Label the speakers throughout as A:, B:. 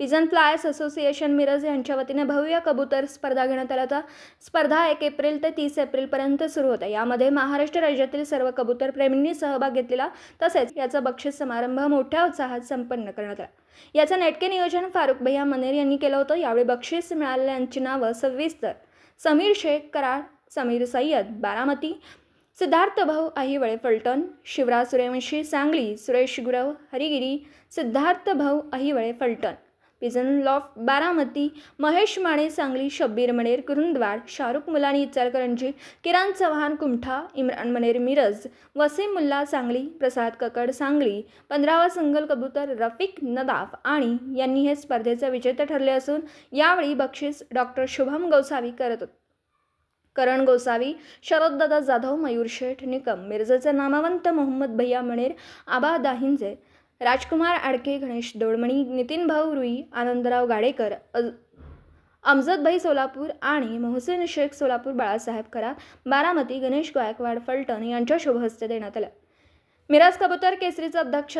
A: Pigeon flyers association Miraj यांच्या वतीने भव्य कबूतर स्पर्धा घेण्यात आल्या होत्या। स्पर्धा 1 एप्रिल ते 30 एप्रिलपर्यंत सुरू होत्या। यामध्ये महाराष्ट्र राज्यातील सर्व कबूतर प्रेमींनी सहभाग घेतलेला, तसेच याचा बक्षीस समारंभ मोठ्या उत्साहात संपन्न करण्यात आला। याचे नेटके नियोजन फारुख भैया मनेर यांनी केलं होतं। यावेळी बक्षीस मिळालेल्यांची नावं सविस्तर: समीर शेख कराड, समीर सय्यद बारामती, सिद्धार्थ भाऊ अहिवळे फलटण, शिवराज सूर्यवंशी सांगली, सुरेश गुरव हरिगिरी, सिद्धार्थ भाऊ अहिवळे फलटण, पिजन लॉफ्ट बारामती, महेश माने सांगली, शब्बीर मनेर कुरुंदवाड, शाहरुख मुलानी इचलकरंजी, किरण चव्हाण कुमठा, इम्रान मनेर मिरज, वसीम मुल्ला सांगली, प्रसाद ककड सांगली, 15वा संगल कबूतर रफिक नदाफ आणि यांनी हे स्पर्धेचे विजेते ठरले असून यावेळी बक्षीस डॉक्टर शुभम गोसावी करत होते। करण गोसावी, शरददादा जाधव, मयूर शेठ निकम, मिरजेचे नामवंत मोहम्मद भैया मनेर, आबा दाहिंजे, राजकुमार आडके, गणेश दोडमणी, नितीन भाऊ रुई, आनंदराव गाडेकर, अमजद भाई सोलापूर आणि मोहसिन शेख सोलापूर, बाळासाहेब खरा बारामती, गणेश गायकवाड फलटण यांच्या शुभहस्ते देण्यात आलं। मिराज कबूतर केसरीचे अध्यक्ष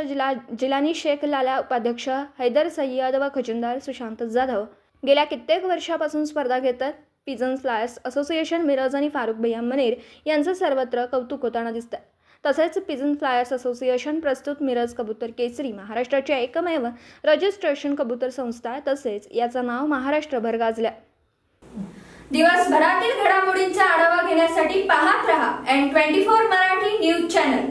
A: जिलानी शेख, लाला उपाध्यक्ष हैदर सय्यद व खजिनदार सुशांत जाधव गेल्या कित्येक वर्षापासून स्पर्धा घेतात। पिजन फ्लायर्स असोसिएशन मिरज आणि फारुख भैया मनेर यांचं सर्वत्र कौतुक होताना दिसतं। तसेच पिजन फ्लायर्स असोसिएशन प्रस्तुत मिरज कबूतर केसरी महाराष्ट्राची एकमेव रजिस्ट्रेशन कबूतर संस्था आहे। तसेच याचं नाव महाराष्ट्रभर गाजलं।
B: दिवसभरातील घडामोडींचा आढावा घेण्यासाठी पाहत रहा N24 मराठी न्यूज चॅनल।